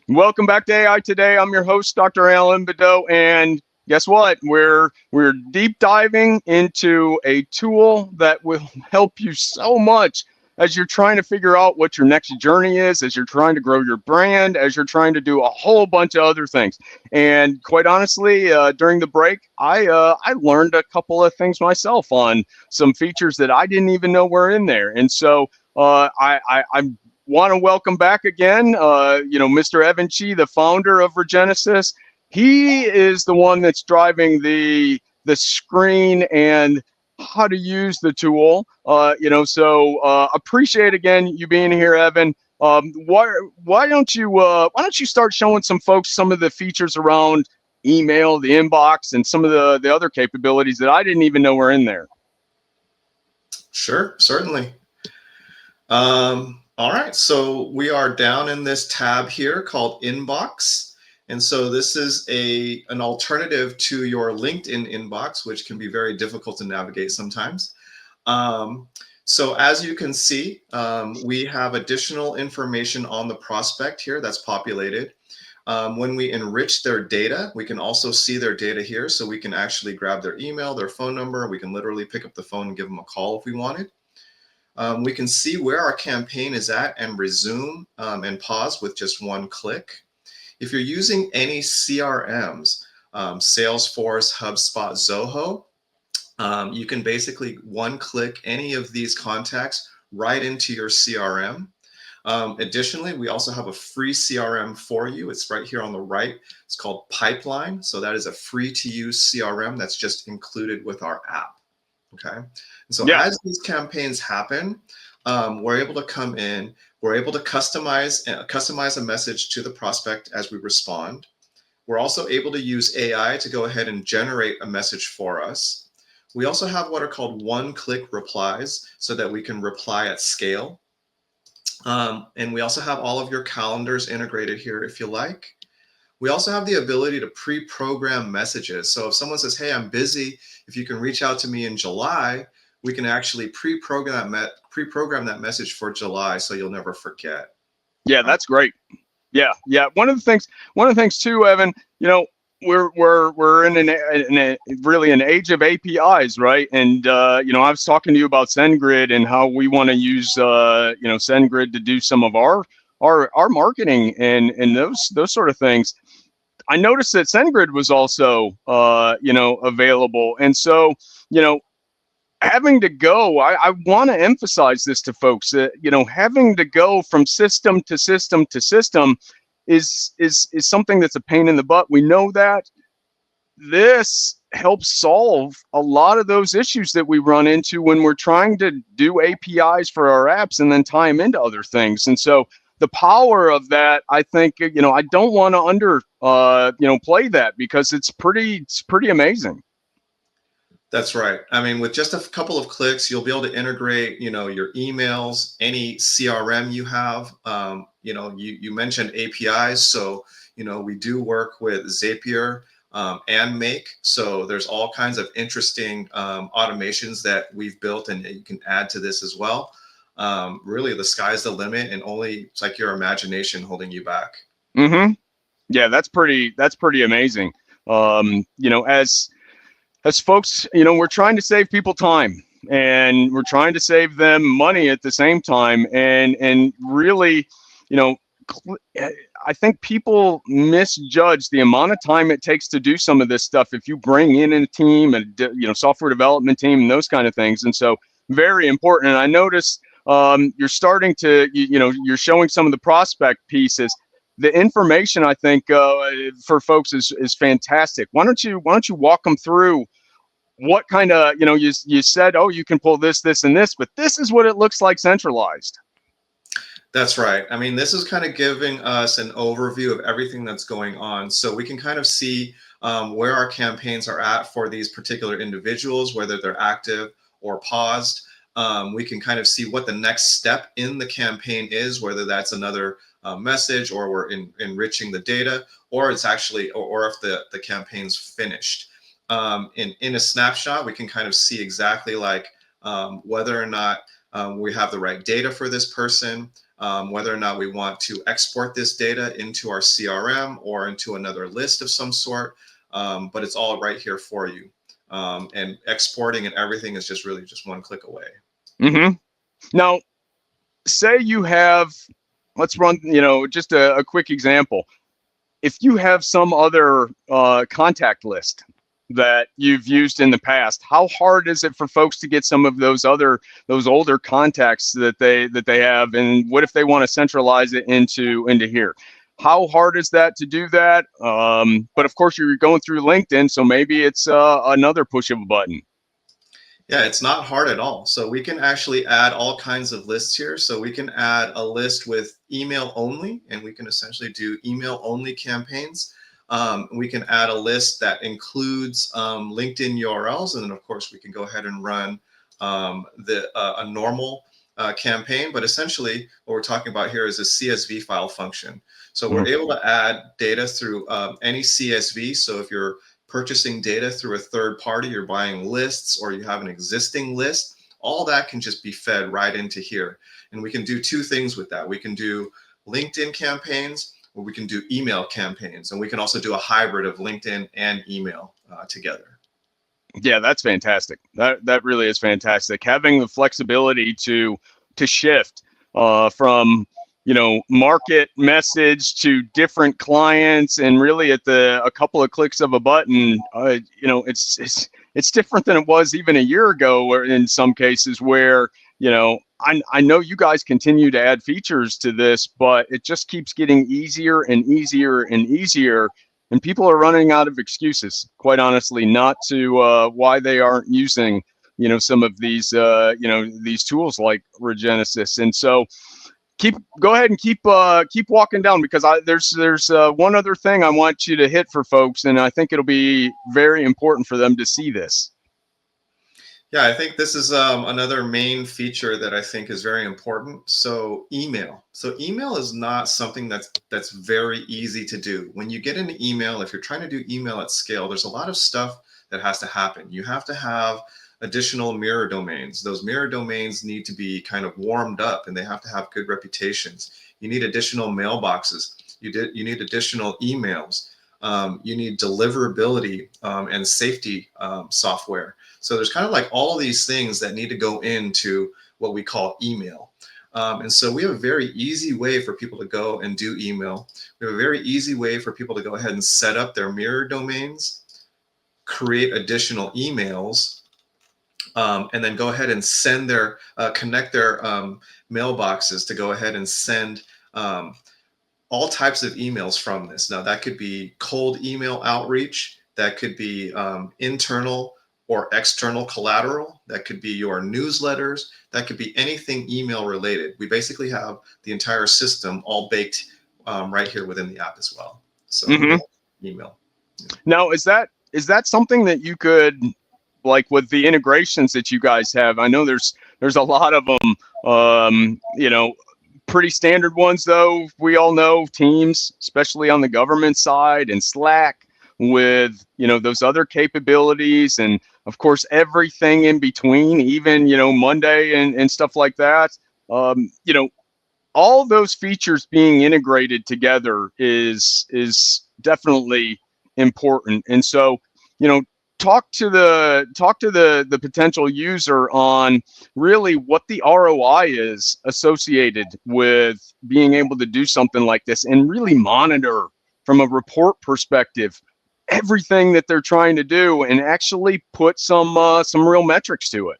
Welcome back to AI Today. I'm your host, Dr. Alan Badeau, and guess what? We're deep diving into a tool that will help you so much as you're trying to figure out what your next journey is, as you're trying to grow your brand, as you're trying to do a whole bunch of other things. And quite honestly, during the break, I learned a couple of things myself on some features that I didn't even know were in there, and so. I'm want to welcome back again, Mr. Evan Chi, the founder of Regenesis. He is the one that's driving the screen and how to use the tool. Appreciate again you being here, Evan. Why don't you start showing some folks some of the features around email, the inbox, and some of the other capabilities that I didn't even know were in there. Sure, certainly. All right, so we are down in this tab here called Inbox. And so this is an alternative to your LinkedIn inbox, which can be very difficult to navigate sometimes. So as you can see, we have additional information on the prospect here that's populated. When we enrich their data, we can also see their data here. So we can actually grab their email, their phone number. We can literally pick up the phone and give them a call if we wanted. We can see where our campaign is at and resume and pause with just one click. If you're using any CRMs, Salesforce, HubSpot, Zoho, you can basically one click any of these contacts right into your CRM. Additionally, we also have a free CRM for you. It's right here on the right. It's called Pipeline. So that is a free to use CRM that's just included with our app. Okay. And so Yeah. as these campaigns happen, we're able to come in, we're able to customize a message to the prospect as we respond. We're also able to use AI to go ahead and generate a message for us. We also have what are called one-click replies so that we can reply at scale. And we also have all of your calendars integrated here if you like. We also have the ability to pre-program messages. So if someone says, hey, I'm busy, if you can reach out to me in July, we can actually pre-program that message for July so you'll never forget. Yeah, that's great. Yeah. One of the things too, Evan. We're in really an age of APIs, right? And I was talking to you about SendGrid and how we want to use SendGrid to do some of our marketing and those sort of things. I noticed that SendGrid was also available, and so you know having to go, I want to emphasize this to folks that having to go from system to system to system is something that's a pain in the butt. We know that. This helps solve a lot of those issues that we run into when we're trying to do APIs for our apps and then tie them into other things. And so the power of that, I think, I don't want to play that because it's pretty amazing. That's right. I mean, with just a couple of clicks, you'll be able to integrate, your emails, any CRM you have. You mentioned APIs, so we do work with Zapier and Make. So there's all kinds of interesting automations that we've built, and you can add to this as well. Really, the sky's the limit, and only it's like your imagination holding you back. Mm-hmm. Yeah, that's pretty amazing. As folks, we're trying to save people time and we're trying to save them money at the same time. And really, you know, I think people misjudge the amount of time it takes to do some of this stuff. If you bring in a team and software development team and those kind of things, and so very important. And I noticed you're starting to you're showing some of the prospect pieces. The information I think for folks is fantastic. Why don't you walk them through what kind of you said, oh, you can pull this and this, but this is what it looks like centralized. That's right. I mean, this is kind of giving us an overview of everything that's going on. So we can kind of see where our campaigns are at for these particular individuals, whether they're active or paused. We can kind of see what the next step in the campaign is, whether that's another message or we're enriching the data, or it's actually, or if the campaign's finished. In a snapshot, we can kind of see exactly like whether or not we have the right data for this person. whether or not we want to export this data into our CRM or into another list of some sort, but it's all right here for you. And exporting and everything is just really just one click away. Mm-hmm. Now, say you have, let's run, just a quick example. If you have some other contact list that you've used in the past, how hard is it for folks to get some of those older contacts that they have, and what if they want to centralize it into here? How hard is that to do that? But of course, you're going through LinkedIn, so maybe it's another push of a button. Yeah, it's not hard at all. So we can actually add all kinds of lists here. So we can add a list with email only, and we can essentially do email only campaigns. We can add a list that includes LinkedIn URLs, and then of course we can go ahead and run a normal campaign. But essentially, what we're talking about here is a CSV file function. So we're able to add data through any CSV. So if you're purchasing data through a third party, you're buying lists, or you have an existing list, all that can just be fed right into here. And we can do two things with that. We can do LinkedIn campaigns, or we can do email campaigns. And we can also do a hybrid of LinkedIn and email together. Yeah, that's fantastic. That really is fantastic. Having the flexibility to shift from market message to different clients, and really at a couple of clicks of a button, it's different than it was even a year ago, or in some cases where I know you guys continue to add features to this, but it just keeps getting easier and easier and easier. And people are running out of excuses, quite honestly, not to why they aren't using, some of these, these tools like Regenesis. And so go ahead and keep walking down, because there's one other thing I want you to hit for folks, and I think it'll be very important for them to see this. Yeah, I think this is another main feature that I think is very important. So email. So email is not something that's very easy to do. When you get into email, if you're trying to do email at scale, there's a lot of stuff that has to happen. You have to have additional mirror domains. Those mirror domains need to be kind of warmed up, and they have to have good reputations. You need additional mailboxes. You need additional emails. You need deliverability and safety software. So there's kind of like all of these things that need to go into what we call email. And so we have a very easy way for people to go and do email. We have a very easy way for people to go ahead and set up their mirror domains, create additional emails, and then go ahead and send connect their mailboxes to go ahead and send all types of emails from this. Now that could be cold email outreach, that could be internal or external collateral, that could be your newsletters, that could be anything email related. We basically have the entire system all baked right here within the app as well. So email. Now, is that something that you could, like with the integrations that you guys have? I know there's a lot of them, pretty standard ones, though. We all know Teams, especially on the government side, and Slack with, those other capabilities, and of course, everything in between, even, Monday and stuff like that. All those features being integrated together is definitely important. And so, talk to the potential user on really what the ROI is associated with being able to do something like this, and really monitor from a report perspective everything that they're trying to do, and actually put some real metrics to it.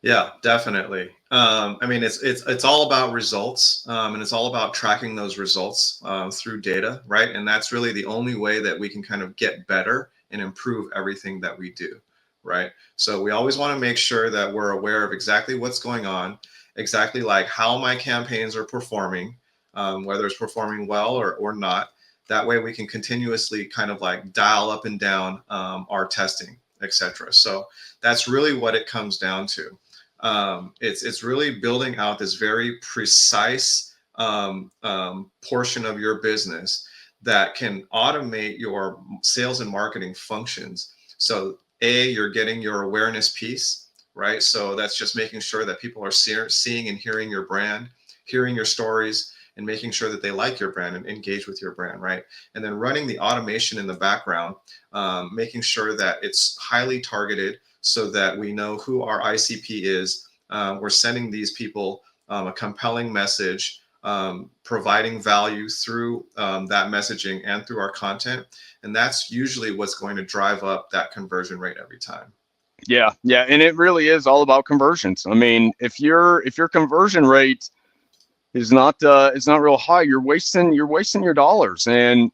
Yeah, definitely. I mean, it's all about results, and it's all about tracking those results through data, right? And that's really the only way that we can kind of get better and improve everything that we do, right? So we always want to make sure that we're aware of exactly what's going on, exactly like how my campaigns are performing, whether it's performing well or not. That way we can continuously kind of like dial up and down our testing, etc. So that's really what it comes down to. It's really building out this very precise portion of your business that can automate your sales and marketing functions. So you're getting your awareness piece, right? So that's just making sure that people are seeing and hearing your brand. hearing your stories and making sure that they like your brand and engage with your brand, right? And then running the automation in the background, making sure that it's highly targeted so that we know who our ICP is. We're sending these people a compelling message, providing value through that messaging and through our content. And that's usually what's going to drive up that conversion rate every time. Yeah, yeah, and it really is all about conversions. I mean, if your conversion rate is not real high, you're wasting your dollars, and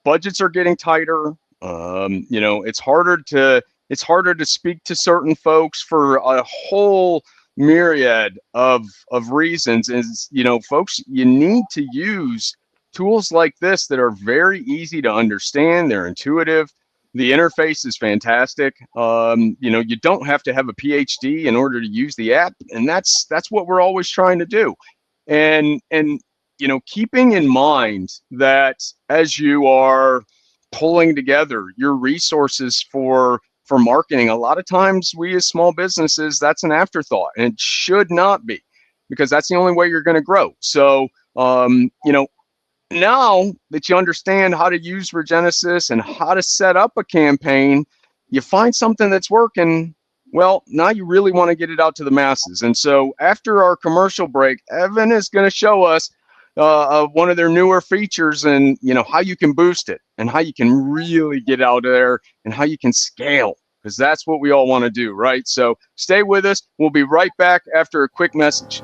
budgets are getting tighter. It's harder to speak to certain folks for a whole myriad of reasons. Is folks, you need to use tools like this that are very easy to understand. They're intuitive. The interface is fantastic. You don't have to have a PhD in order to use the app, and that's what we're always trying to do. And keeping in mind that as you are pulling together your resources for marketing, a lot of times we as small businesses, that's an afterthought, and it should not be, because that's the only way you're going to grow. So now that you understand how to use Regenesis and how to set up a campaign, you find something that's working. Well, now you really want to get it out to the masses. And so after our commercial break, Evan is going to show us one of their newer features, and how you can boost it and how you can really get out there and how you can scale, because that's what we all want to do, right? So stay with us. We'll be right back after a quick message.